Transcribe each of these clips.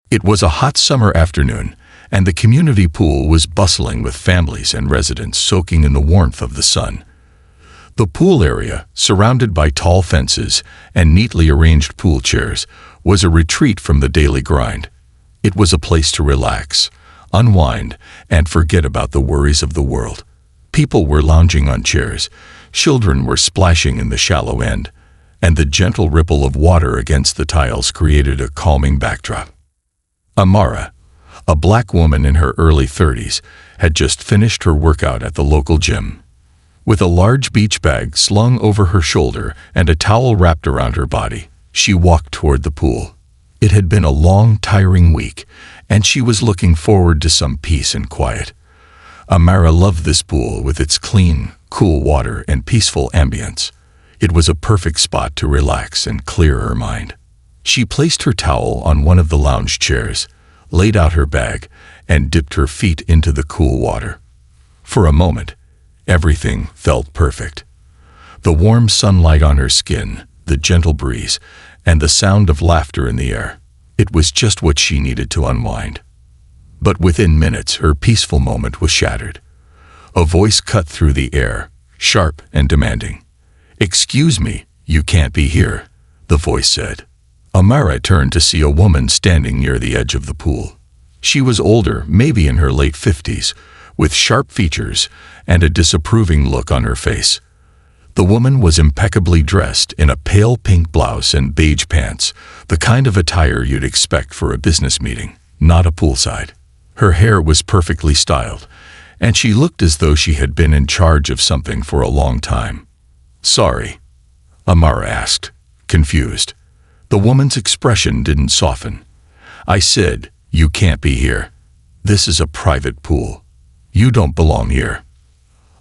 It was a hot summer afternoon, and the community pool was bustling with families and residents soaking in the warmth of the sun. The pool area, surrounded by tall fences and neatly arranged pool chairs, was a retreat from the daily grind. It was a place to relax, unwind, and forget about the worries of the world. People were lounging on chairs, children were splashing in the shallow end, and the gentle ripple of water against the tiles created a calming backdrop. Amara, a black woman in her early 30s, had just finished her workout at the local gym. With a large beach bag slung over her shoulder and a towel wrapped around her body, she walked toward the pool. It had been a long, tiring week, and she was looking forward to some peace and quiet. Amara loved this pool with its clean, cool water and peaceful ambience. It was a perfect spot to relax and clear her mind. She placed her towel on one of the lounge chairs, laid out her bag, and dipped her feet into the cool water. For a moment, everything felt perfect. The warm sunlight on her skin, the gentle breeze, and the sound of laughter in the air. It was just what she needed to unwind. But within minutes, her peaceful moment was shattered. A voice cut through the air, sharp and demanding. "Excuse me, you can't be here," the voice said. Amara turned to see a woman standing near the edge of the pool. She was older, maybe in her late 50s, with sharp features and a disapproving look on her face. The woman was impeccably dressed in a pale pink blouse and beige pants, the kind of attire you'd expect for a business meeting, not a poolside. Her hair was perfectly styled, and she looked as though she had been in charge of something for a long time. "Sorry?" Amara asked, confused. The woman's expression didn't soften. "I said, you can't be here. This is a private pool. You don't belong here."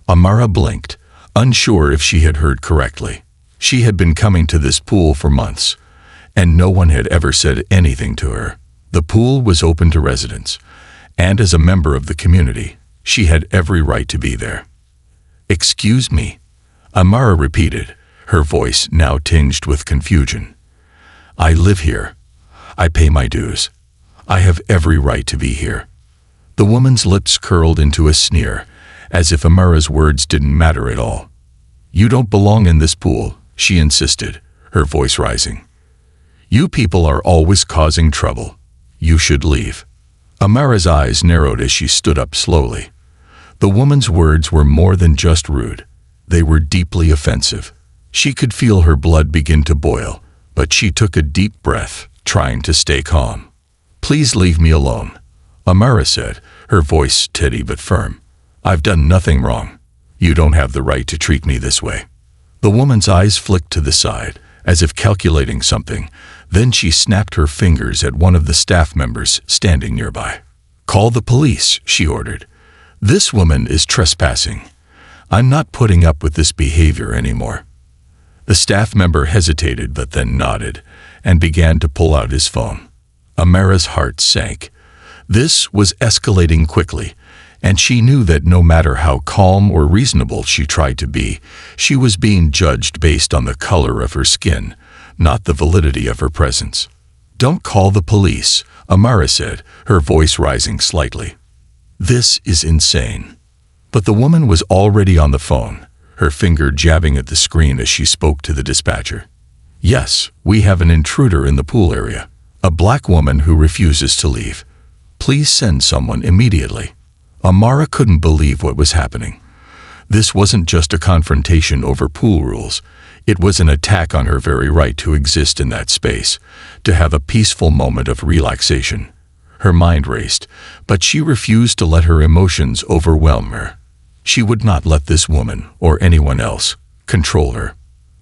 Amara blinked, unsure if she had heard correctly. She had been coming to this pool for months, and no one had ever said anything to her. The pool was open to residents, and as a member of the community, she had every right to be there. "Excuse me," Amara repeated, her voice now tinged with confusion. "I live here. I pay my dues. I have every right to be here." The woman's lips curled into a sneer, as if Amara's words didn't matter at all. "You don't belong in this pool," she insisted, her voice rising. "You people are always causing trouble. You should leave." Amara's eyes narrowed as she stood up slowly. The woman's words were more than just rude. They were deeply offensive. She could feel her blood begin to boil, but she took a deep breath, trying to stay calm. "Please leave me alone," Amara said, her voice steady but firm. "I've done nothing wrong. You don't have the right to treat me this way." The woman's eyes flicked to the side, as if calculating something. Then she snapped her fingers at one of the staff members standing nearby. "Call the police," she ordered. "This woman is trespassing. I'm not putting up with this behavior anymore." The staff member hesitated but then nodded and began to pull out his phone. Amara's heart sank. This was escalating quickly, and she knew that no matter how calm or reasonable she tried to be, she was being judged based on the color of her skin, not the validity of her presence. "Don't call the police," Amara said, her voice rising slightly. "This is insane." But the woman was already on the phone, her finger jabbing at the screen as she spoke to the dispatcher. "Yes, we have an intruder in the pool area, a black woman who refuses to leave. Please send someone immediately." Amara couldn't believe what was happening. This wasn't just a confrontation over pool rules. It was an attack on her very right to exist in that space, to have a peaceful moment of relaxation. Her mind raced, but she refused to let her emotions overwhelm her. She would not let this woman, or anyone else, control her.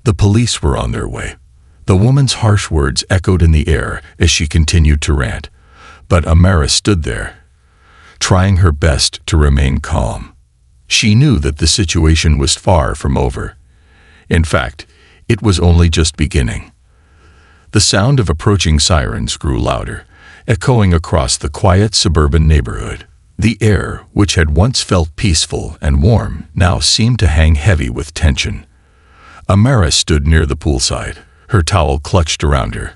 The police were on their way. The woman's harsh words echoed in the air as she continued to rant, but Amara stood there, trying her best to remain calm. She knew that the situation was far from over. In fact, it was only just beginning. The sound of approaching sirens grew louder, echoing across the quiet suburban neighborhood. The air, which had once felt peaceful and warm, now seemed to hang heavy with tension. Amara stood near the poolside, her towel clutched around her,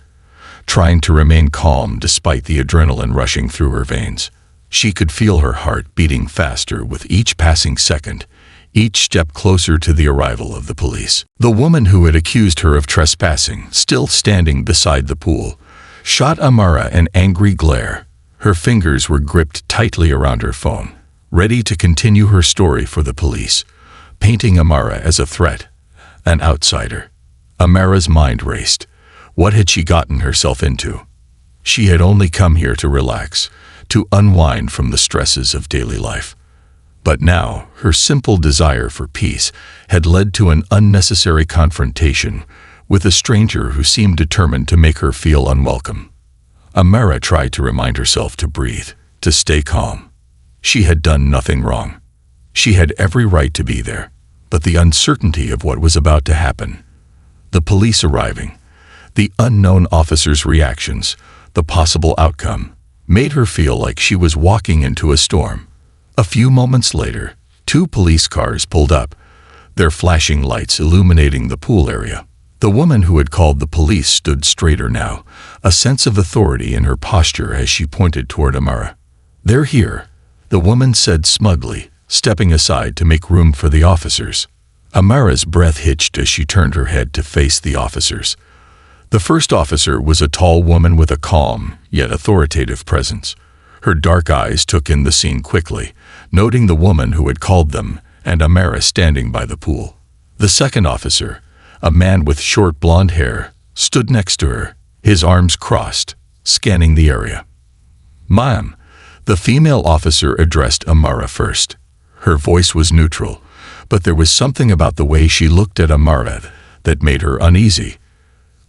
trying to remain calm despite the adrenaline rushing through her veins. She could feel her heart beating faster with each passing second, each step closer to the arrival of the police. The woman who had accused her of trespassing, still standing beside the pool, shot Amara an angry glare. Her fingers were gripped tightly around her phone, ready to continue her story for the police, painting Amara as a threat, an outsider. Amara's mind raced. What had she gotten herself into? She had only come here to relax, to unwind from the stresses of daily life. But now, her simple desire for peace had led to an unnecessary confrontation with a stranger who seemed determined to make her feel unwelcome. Amara tried to remind herself to breathe, to stay calm. She had done nothing wrong. She had every right to be there, but the uncertainty of what was about to happen, the police arriving, the unknown officer's reactions, the possible outcome, made her feel like she was walking into a storm. A few moments later, 2 police cars pulled up, their flashing lights illuminating the pool area. The woman who had called the police stood straighter now, a sense of authority in her posture as she pointed toward Amara. "They're here," the woman said smugly, stepping aside to make room for the officers. Amara's breath hitched as she turned her head to face the officers. The first officer was a tall woman with a calm, yet authoritative presence. Her dark eyes took in the scene quickly, noting the woman who had called them and Amara standing by the pool. The second officer, a man with short blonde hair, stood next to her, his arms crossed, scanning the area. "Ma'am," the female officer addressed Amara first. Her voice was neutral, but there was something about the way she looked at Amara that made her uneasy.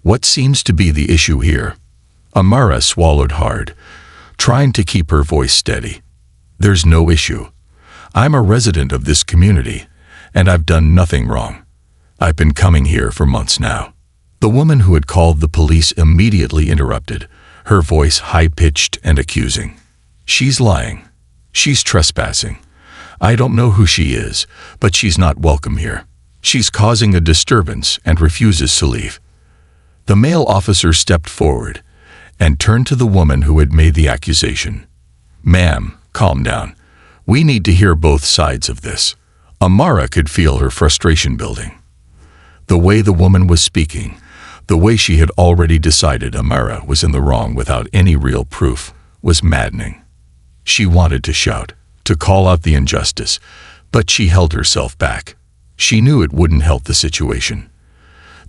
"What seems to be the issue here?" Amara swallowed hard, trying to keep her voice steady. "There's no issue. I'm a resident of this community, and I've done nothing wrong. I've been coming here for months now." The woman who had called the police immediately interrupted, her voice high-pitched and accusing. "She's lying. She's trespassing. I don't know who she is, but she's not welcome here. She's causing a disturbance and refuses to leave." The male officer stepped forward and turned to the woman who had made the accusation. "Ma'am, calm down. We need to hear both sides of this." Amara could feel her frustration building. The way the woman was speaking, the way she had already decided Amara was in the wrong without any real proof, was maddening. She wanted to shout, to call out the injustice, but she held herself back. She knew it wouldn't help the situation.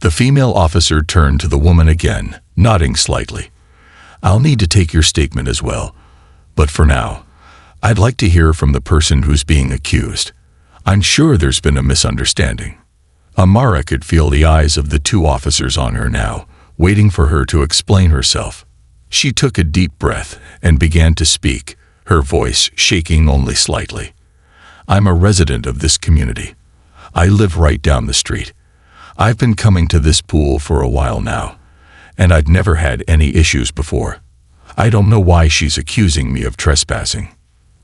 The female officer turned to the woman again, nodding slightly. "I'll need to take your statement as well, but for now, I'd like to hear from the person who's being accused. I'm sure there's been a misunderstanding." Amara could feel the eyes of the 2 officers on her now, waiting for her to explain herself. She took a deep breath and began to speak, her voice shaking only slightly. "I'm a resident of this community. I live right down the street. I've been coming to this pool for a while now, and I've never had any issues before. I don't know why she's accusing me of trespassing."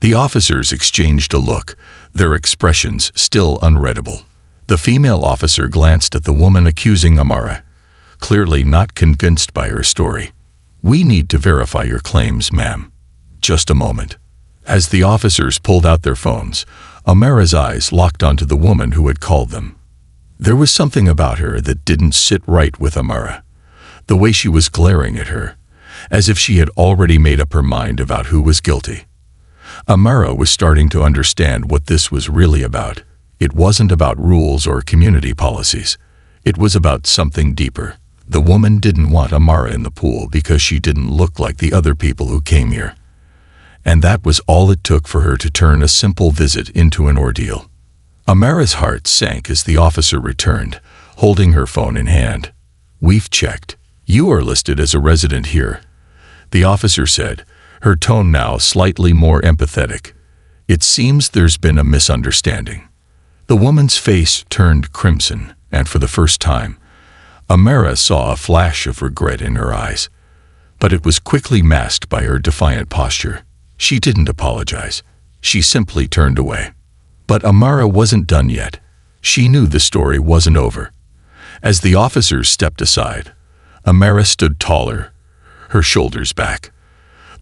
The officers exchanged a look, their expressions still unreadable. The female officer glanced at the woman accusing Amara, clearly not convinced by her story. "We need to verify your claims, ma'am." "Just a moment." As the officers pulled out their phones, Amara's eyes locked onto the woman who had called them. There was something about her that didn't sit right with Amara. The way she was glaring at her, as if she had already made up her mind about who was guilty. Amara was starting to understand what this was really about. It wasn't about rules or community policies. It was about something deeper. The woman didn't want Amara in the pool because she didn't look like the other people who came here. And that was all it took for her to turn a simple visit into an ordeal. Amara's heart sank as the officer returned, holding her phone in hand. "We've checked. You are listed as a resident here," the officer said, her tone now slightly more empathetic. "It seems there's been a misunderstanding." The woman's face turned crimson, and for the first time, Amara saw a flash of regret in her eyes. But it was quickly masked by her defiant posture. She didn't apologize. She simply turned away. But Amara wasn't done yet. She knew the story wasn't over. As the officers stepped aside, Amara stood taller, her shoulders back.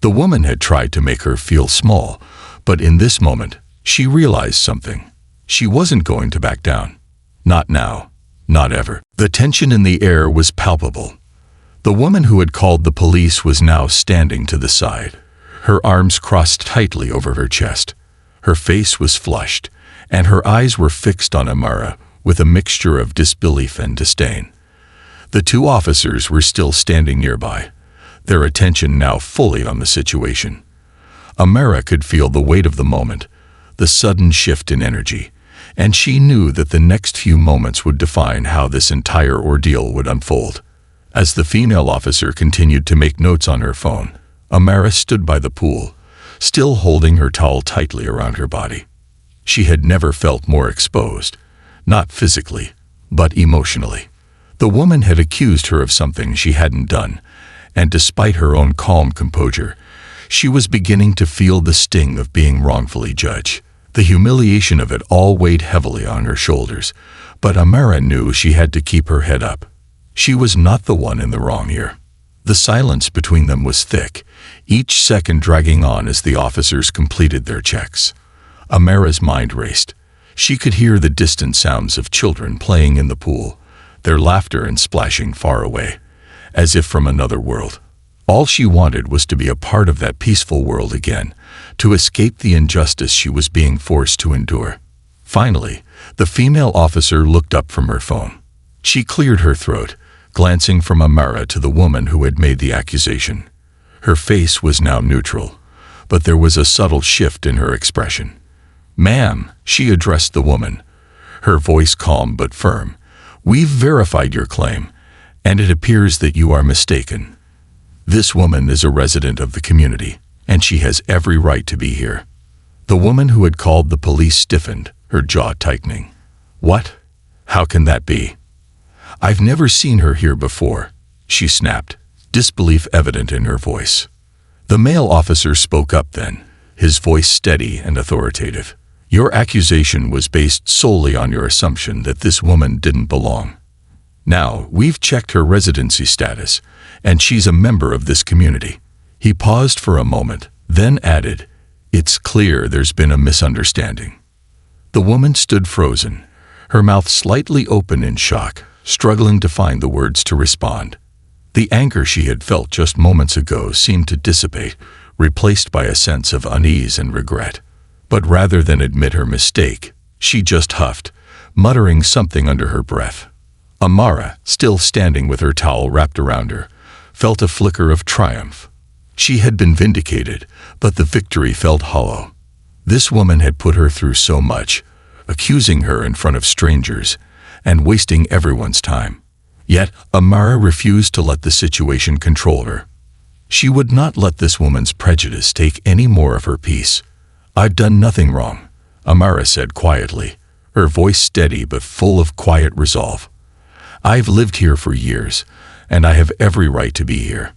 The woman had tried to make her feel small, but in this moment, she realized something. She wasn't going to back down. Not now. Not ever. The tension in the air was palpable. The woman who had called the police was now standing to the side, her arms crossed tightly over her chest. Her face was flushed, and her eyes were fixed on Amara with a mixture of disbelief and disdain. The two officers were still standing nearby, their attention now fully on the situation. Amara could feel the weight of the moment, the sudden shift in energy, and she knew that the next few moments would define how this entire ordeal would unfold. As the female officer continued to make notes on her phone, Amara stood by the pool, still holding her towel tightly around her body. She had never felt more exposed, not physically, but emotionally. The woman had accused her of something she hadn't done, and despite her own calm composure, she was beginning to feel the sting of being wrongfully judged. The humiliation of it all weighed heavily on her shoulders, but Amara knew she had to keep her head up. She was not the one in the wrong here. The silence between them was thick, each second dragging on as the officers completed their checks. Amara's mind raced. She could hear the distant sounds of children playing in the pool, their laughter and splashing far away, as if from another world. All she wanted was to be a part of that peaceful world again, to escape the injustice she was being forced to endure. Finally, the female officer looked up from her phone. She cleared her throat, glancing from Amara to the woman who had made the accusation. Her face was now neutral, but there was a subtle shift in her expression. "Ma'am," she addressed the woman, her voice calm but firm, "we've verified your claim, and it appears that you are mistaken. This woman is a resident of the community, and she has every right to be here." The woman who had called the police stiffened, her jaw tightening. "What? How can that be? I've never seen her here before," she snapped, disbelief evident in her voice. The male officer spoke up then, his voice steady and authoritative. "Your accusation was based solely on your assumption that this woman didn't belong. Now, we've checked her residency status, and she's a member of this community." He paused for a moment, then added, "It's clear there's been a misunderstanding." The woman stood frozen, her mouth slightly open in shock, struggling to find the words to respond. The anger she had felt just moments ago seemed to dissipate, replaced by a sense of unease and regret. But rather than admit her mistake, she just huffed, muttering something under her breath. Amara, still standing with her towel wrapped around her, felt a flicker of triumph. She had been vindicated, but the victory felt hollow. This woman had put her through so much, accusing her in front of strangers, and wasting everyone's time. Yet, Amara refused to let the situation control her. She would not let this woman's prejudice take any more of her peace. "I've done nothing wrong," Amara said quietly, her voice steady but full of quiet resolve. "I've lived here for years, and I have every right to be here.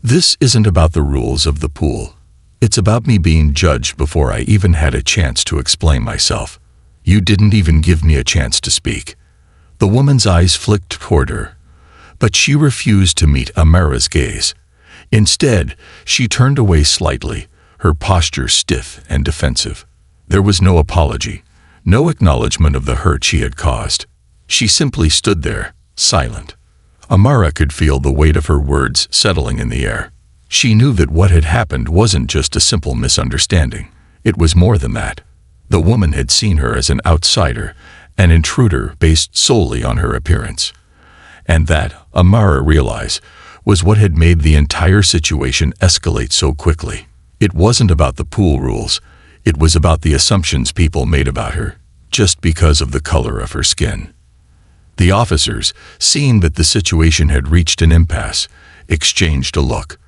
This isn't about the rules of the pool. It's about me being judged before I even had a chance to explain myself. You didn't even give me a chance to speak." The woman's eyes flicked toward her, but she refused to meet Amara's gaze. Instead, she turned away slightly, her posture stiff and defensive. There was no apology, no acknowledgement of the hurt she had caused. She simply stood there, silent. Amara could feel the weight of her words settling in the air. She knew that what had happened wasn't just a simple misunderstanding. It was more than that. The woman had seen her as an outsider, an intruder based solely on her appearance. And that, Amara realized, was what had made the entire situation escalate so quickly. It wasn't about the pool rules. It was about the assumptions people made about her, just because of the color of her skin. The officers, seeing that the situation had reached an impasse, exchanged a look.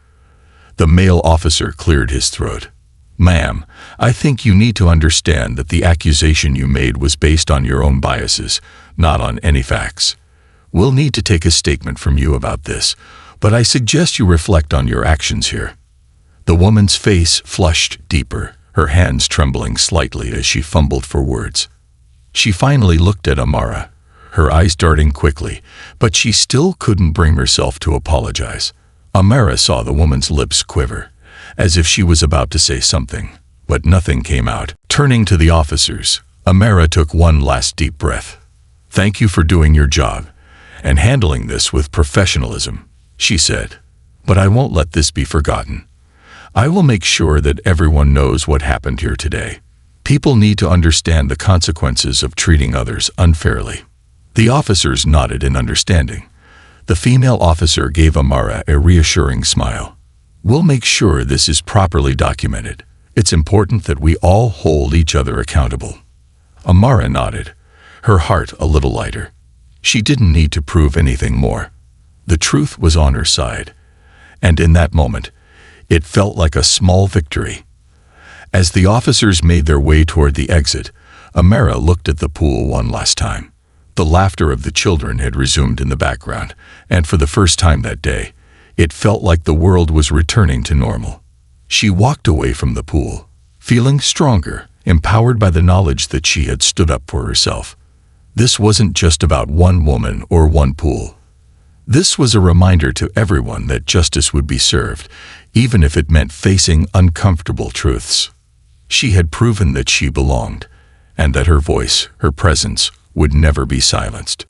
The male officer cleared his throat. "Ma'am, I think you need to understand that the accusation you made was based on your own biases, not on any facts. We'll need to take a statement from you about this, but I suggest you reflect on your actions here." The woman's face flushed deeper, her hands trembling slightly as she fumbled for words. She finally looked at Amara, her eyes darting quickly, but she still couldn't bring herself to apologize. Amara saw the woman's lips quiver, as if she was about to say something, but nothing came out. Turning to the officers, Amara took one last deep breath. "Thank you for doing your job and handling this with professionalism," she said. "But I won't let this be forgotten. I will make sure that everyone knows what happened here today. People need to understand the consequences of treating others unfairly." The officers nodded in understanding. The female officer gave Amara a reassuring smile. "We'll make sure this is properly documented. It's important that we all hold each other accountable." Amara nodded, her heart a little lighter. She didn't need to prove anything more. The truth was on her side, and in that moment, it felt like a small victory. As the officers made their way toward the exit, Amara looked at the pool one last time. The laughter of the children had resumed in the background, and for the first time that day, it felt like the world was returning to normal. She walked away from the pool, feeling stronger, empowered by the knowledge that she had stood up for herself. This wasn't just about one woman or one pool. This was a reminder to everyone that justice would be served, even if it meant facing uncomfortable truths. She had proven that she belonged, and that her voice, her presence, would never be silenced.